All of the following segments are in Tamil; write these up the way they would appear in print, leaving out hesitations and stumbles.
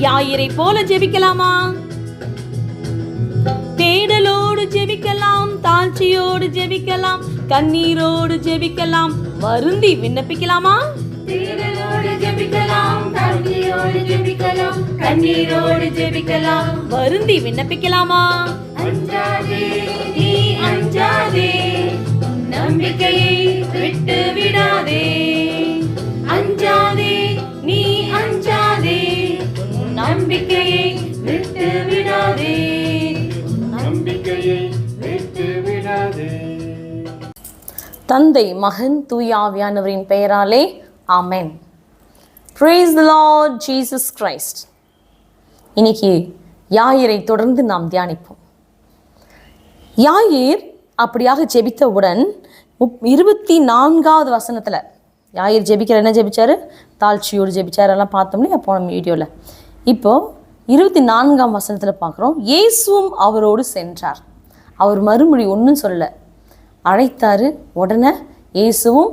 யாயிரை போல ஜெபிக்கலாமா? தேடலோடு ஜெபிக்கலாம், தாழ்ச்சியோடு ஜெபிக்கலாம், கண்ணீரோடு ஜெபிக்கலாம், வருந்தி விண்ணப்பிக்கலாமா? தேடலோடு ஜெபிக்கலாம், தாழ்ச்சியோடு ஜெபிக்கலாம், கண்ணீரோடு ஜெபிக்கலாம், வருந்தி விண்ணப்பிக்கலாமா? அஞ்சாதே நீ அஞ்சாதே, நம்பிக்கையை விட்டு விடாதே. அஞ்சாதே நீ அஞ்சாதே, நம்பிக்கையை விட்டு விடாதே. நம்பிக்கையை விட்டு விடாதே. தந்தை, மகன், தூய ஆவியானவரின் பெயராலே ஆமென். Praise the Lord Jesus Christ. இன்னைக்கு யாயிரை தொடர்ந்து நாம் தியானிப்போம். யாயிர் அப்படியாக ஜெபித்தவுடன் 24வது வசனத்தில் யாயிர் ஜெபிக்கிற என்ன ஜெபிச்சாரு? தாழ்ச்சியோடு ஜெபிச்சார். எல்லாம் பார்த்தோம்னே போன வீடியோவில். இப்போது 24ஆம் வசனத்தில் பார்க்குறோம், இயேசுவும் அவரோடு சென்றார். அவர் மறுமொழி ஒன்றும் சொல்லலை, அழைத்தார். உடனே இயேசுவும்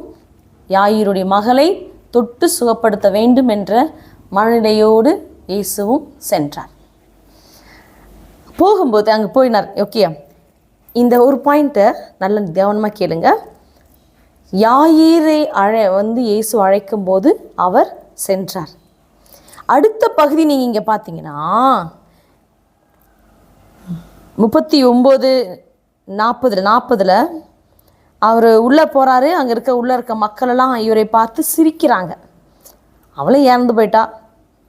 யாயிருடைய மகளை தொட்டு சுகப்படுத்த வேண்டும் என்ற மனநிலையோடு இயேசுவும் சென்றார். போகும்போது அங்கே போயினார். ஓகே, இந்த ஒரு பாயிண்ட்டை நல்ல கவனமாக கேளுங்க. யாயிரை இயேசு அழைக்கும் போது அவர் சென்றார். அடுத்த பகுதி நீங்கள் இங்கே பார்த்தீங்கன்னா 39:40 அவர் உள்ளே போகிறாரு. அங்கே உள்ளே இருக்க மக்களெல்லாம் இவரை பார்த்து சிரிக்கிறாங்க. அவளே இறந்து போயிட்டா,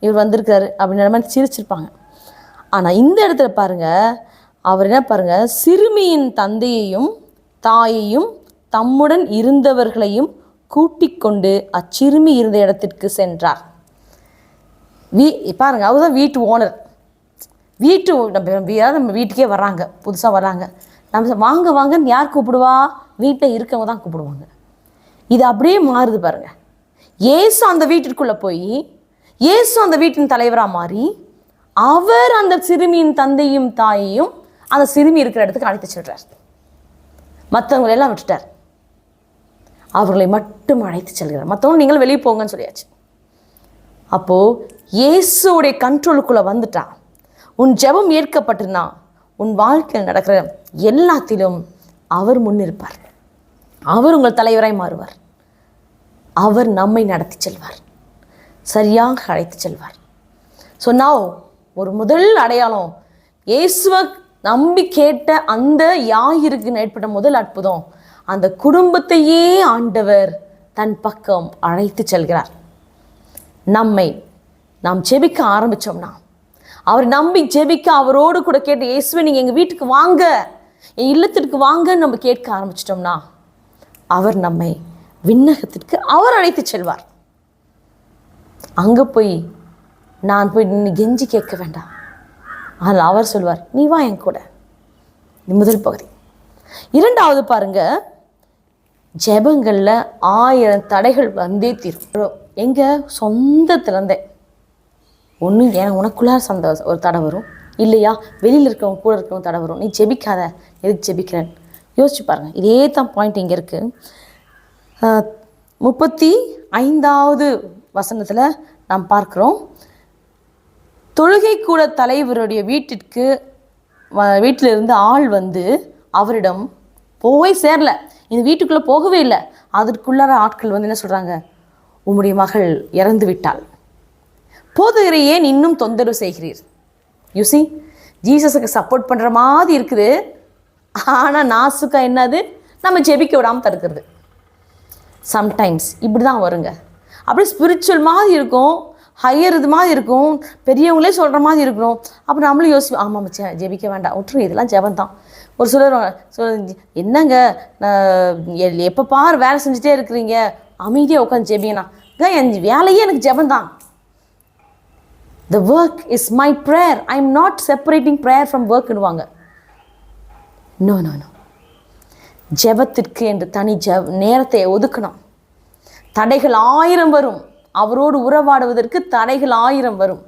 இவர் வந்திருக்காரு அப்படின்ற மாதிரி சிரிச்சிருப்பாங்க. ஆனால் இந்த இடத்துல பாருங்கள், அவர் என்ன பாருங்கள், சிறுமியின் தந்தையையும் தாயையும் தம்முடன் இருந்தவர்களையும் கூட்டிக் கொண்டு அச்சிறுமி இருந்த இடத்திற்கு சென்றார். பாருங்கள், அவர் தான் வீட்டு ஓனர். நம்ம வீட்டுக்கே வர்றாங்க, புதுசாக வர்றாங்க. நம்ம வாங்க வாங்கன்னு யார் கூப்பிடுவா? வீட்டில் இருக்கவங்க தான் கூப்பிடுவாங்க. இது அப்படியே மாறுது பாருங்கள். இயேசு அந்த வீட்டிற்குள்ளே போய் இயேசு அந்த வீட்டின் தலைவராக மாறி அவர் அந்த சிறுமியின் தந்தையும் தாயையும் அந்த சிறுமி இருக்கிற இடத்துக்கு அழைத்து செல்றார். மற்றவங்களெல்லாம் விட்டுட்டார், அவர்களை மட்டும் அழைத்து செல்கிறார். மற்றவங்க நீங்கள் வெளியே போங்கன்னு சொல்லியாச்சு. அப்போது இயேசுடைய கண்ட்ரோலுக்குள்ளே வந்துட்டா, உன் ஜெபம் ஏற்கப்பட்டுனா உன் வாழ்க்கையில் நடக்கிற எல்லாத்திலும் அவர் முன்னிருப்பார். அவர் உங்கள் தலைவராய் மாறுவார். அவர் நம்மை நடத்தி செல்வார், சரியாக அழைத்து செல்வார். ஸோ now ஒரு முதல் அடையாளம், இயேசுவை நம்பி கேட்ட அந்த யாயிருக்கு ஏற்பட்ட முதல் அற்புதம், அந்த குடும்பத்தையே ஆண்டவர் தன் பக்கம் அழைத்து செல்கிறார். நாம் ஜெபிக்க ஆரம்பித்தோம்னா, அவர் நம்பி ஜெபிக்க, அவரோடு கூட கேட்டு, இயேசுவை நீங்கள் எங்கள் வீட்டுக்கு வாங்க, என் இல்லத்திற்கு வாங்கன்னு நம்ம கேட்க ஆரம்பிச்சிட்டோம்னா, அவர் நம்மை விண்ணகத்திற்கு அவர் அழைத்து செல்வார். அங்கே போய் நான் போய் நின்று கெஞ்சி கேட்க வேண்டாம், அதில் அவர் சொல்வார், நீ வா என் கூட. இது முதல் பகுதி. இரண்டாவது பாருங்க, ஜெபங்களில் 1000 தடைகள் வந்தே தீரும். எங்கள் சொந்தத்திலேருந்தே ஒன்று உனக்குள்ளே ஒரு தடை வரும், இல்லையா வெளியில் இருக்கவங்க கூட இருக்கவங்க தடை வரும். நீ ஜெபிக்காத, எதுக்கு ஜெபிக்கிறேன் யோசிச்சு பாருங்கள். இதே தான் பாயிண்ட் இங்கே இருக்குது. 35வது வசனத்தில் நாம் பார்க்குறோம், தொழுகை கூட தலைவருடைய வீட்டிலிருந்து ஆள் வந்து அவரிடம் போகவே சேரல, இந்த வீட்டுக்குள்ளே போகவே இல்லை. அதற்குள்ளார ஆட்கள் வந்து என்ன சொல்கிறாங்க, உம்முடைய மகள் இறந்து விட்டாள், போதகரை ஏன் இன்னும் தொந்தரவு செய்கிறீர்? யூசி, ஜீசஸுக்கு சப்போர்ட் பண்ணுற மாதிரி இருக்குது, ஆனால் நாசுக்கா என்னது, நம்ம ஜெபிக்க விடாமல் தடுக்கிறது. சம்டைம்ஸ் இப்படி தான் வருங்க. அப்படியே ஸ்பிரிச்சுவல் மாதிரி இருக்கும், ஹையர் இது மாதிரி இருக்கும், பெரியவங்களே சொல்கிற மாதிரி இருக்கணும். அப்புறம் நம்மளும் யோசிப்போம், ஆமாம் ஜெபிக்க வேண்டாம், விட்டுருங்க, இதெல்லாம் ஜெபம் தான். ஒரு சிலர் என்னங்க எப்போ பார் வேலை செஞ்சுட்டே இருக்கிறீங்க, அமைதியாக உட்காந்து ஜெபிங்கண்ணா. என் வேலையே எனக்கு ஜெபம் தான். The work is my prayer. I am not separating prayer from work ன்னுவாங்க. No. ஜெபத்திற்கு என்று தனி நேரத்தை ஒதுக்கணும். தடைகள் 1000 வரும், அவரோடு உறவாடுவதற்கு தடைகள் 1000 வரும்.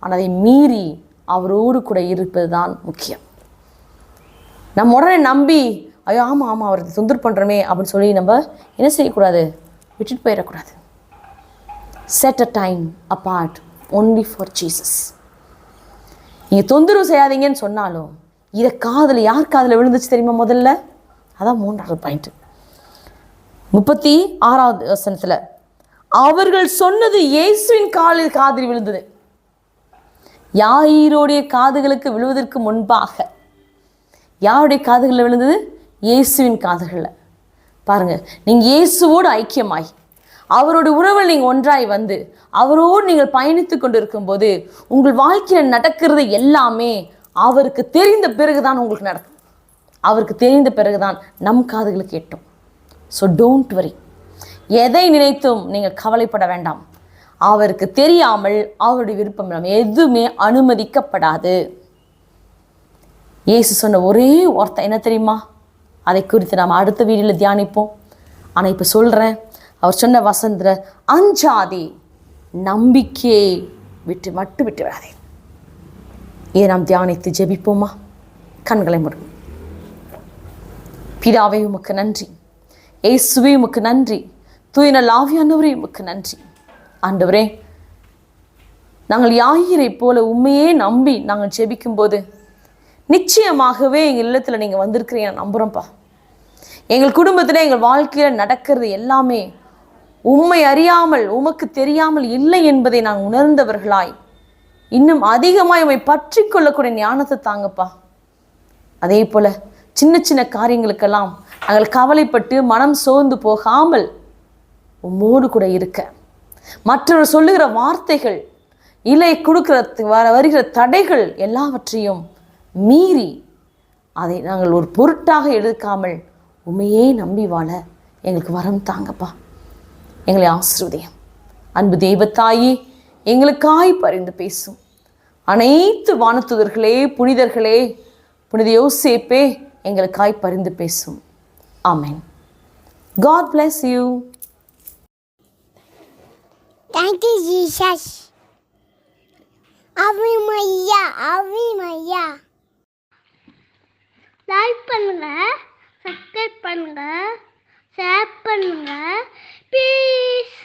ஆனால் அதை மீறி அவரோடு கூட இருப்பது தான் முக்கியம். நம்ம உடனே நம்பி ஐயோ ஆமாம் அவரை தொந்தரவு பண்ணுறோமே அப்படின்னு சொல்லி நம்ம என்ன செய்யக்கூடாது, விட்டுட்டு போயிடக்கூடாது. Set a time apart only for Jesus. நீங்கள் தொந்தரவு செய்யாதீங்கன்னு சொன்னாலும் இதை காதில் யார் காதில் விழுந்துச்சு தெரியுமா? முதல்ல அதான் 3வது பாயிண்ட். 36வது வசனத்தில் அவர்கள் சொன்னது இயேசுவின் காதில் விழுந்தது. யாயிரோடைய காதுகளுக்கு விழுவதற்கு முன்பாக யாருடைய காதுகளில் விழுந்தது? இயேசுவின் காதுகளில். பாருங்கள், நீங்கள் இயேசுவோடு ஐக்கியமாய் அவரோட உறவில் நீங்கள் ஒன்றாய் வந்து அவரோடு நீங்கள் பயணித்து கொண்டு இருக்கும்போது உங்கள் வாழ்க்கையில் நடக்கிறது எல்லாமே அவருக்கு தெரிந்த பிறகுதான் உங்களுக்கு நடக்கும். அவருக்கு தெரிந்த பிறகுதான் நம் காதுகளுக்கு எட்டும். So don't worry. எதை நினைத்தும் நீங்கள் கவலைப்பட வேண்டாம். அவருக்கு தெரியாமல் அவருடைய விருப்பம் இல்லாமல் எதுவுமே அனுமதிக்கப்படாது. இயேசு சொன்ன ஒரே வார்த்தை என்ன தெரியுமா? அதை குறித்து நாம் அடுத்த வீடியோவில் தியானிப்போம். ஆனால் இப்போ சொல்கிறேன், அவர் சொன்ன வசனத்தில் அஞ்சாதே, நம்பிக்கையை விட்டு விடாதே. இதை நாம் தியானித்து ஜெபிப்போமா? கண்களை மூடுவோம். பிதாவே உமக்கு நன்றி, இயேசுவே உமக்கு நன்றி, தூய ஆவியானவரே உமக்கு நன்றி. ஆண்டவரே, நாங்கள் யாயிரை போல உண்மையே நம்பி நாங்கள் ஜெபிக்கும்போது நிச்சயமாகவே எங்கள் இல்லத்தில் நீங்கள் வந்திருக்கிறீங்க நம்புகிறோம்ப்பா. எங்கள் குடும்பத்தில் எங்கள் வாழ்க்கையில் நடக்கிறது எல்லாமே உம்மை அறியாமல் உமக்கு தெரியாமல் இல்லை என்பதை நாங்கள் உணர்ந்தவர்களாய் இன்னும் அதிகமாக உம்மை பற்றி கொள்ளக்கூடிய ஞானத்தை தாங்கப்பா. அதே போல் சின்ன சின்ன காரியங்களுக்கெல்லாம் நாங்கள் கவலைப்பட்டு மனம் சோர்ந்து போகாமல் உம்மோடு கூட இருக்க, மற்றவர் சொல்லுகிற வார்த்தைகள் இல்லை கொடுக்கிற வருகிற தடைகள் எல்லாவற்றையும் மீறி அதை நாங்கள் ஒரு பொருட்டாக எடுக்காமல் உண்மையே நம்பி வாழ எங்களுக்கு வரம் தாங்கப்பா. எங்களை ஆசீர்வதியும். அன்பு தெய்வத்தாயே, எங்களுக்காய் பரிந்து பேசும் அனைத்து வானதூதர்களே, புனிதர்களே, புனித யோசேப்பே, எங்களுக்காய் பரிந்து பேசும். ஆமென். God bless you. Thank you, Jesus. Ave Maria. Like பண்ணுங்க, சப்ஸ்கிரைப் பண்ணுங்க, ஷேர் பண்ணுங்க. ப்ளீஸ்.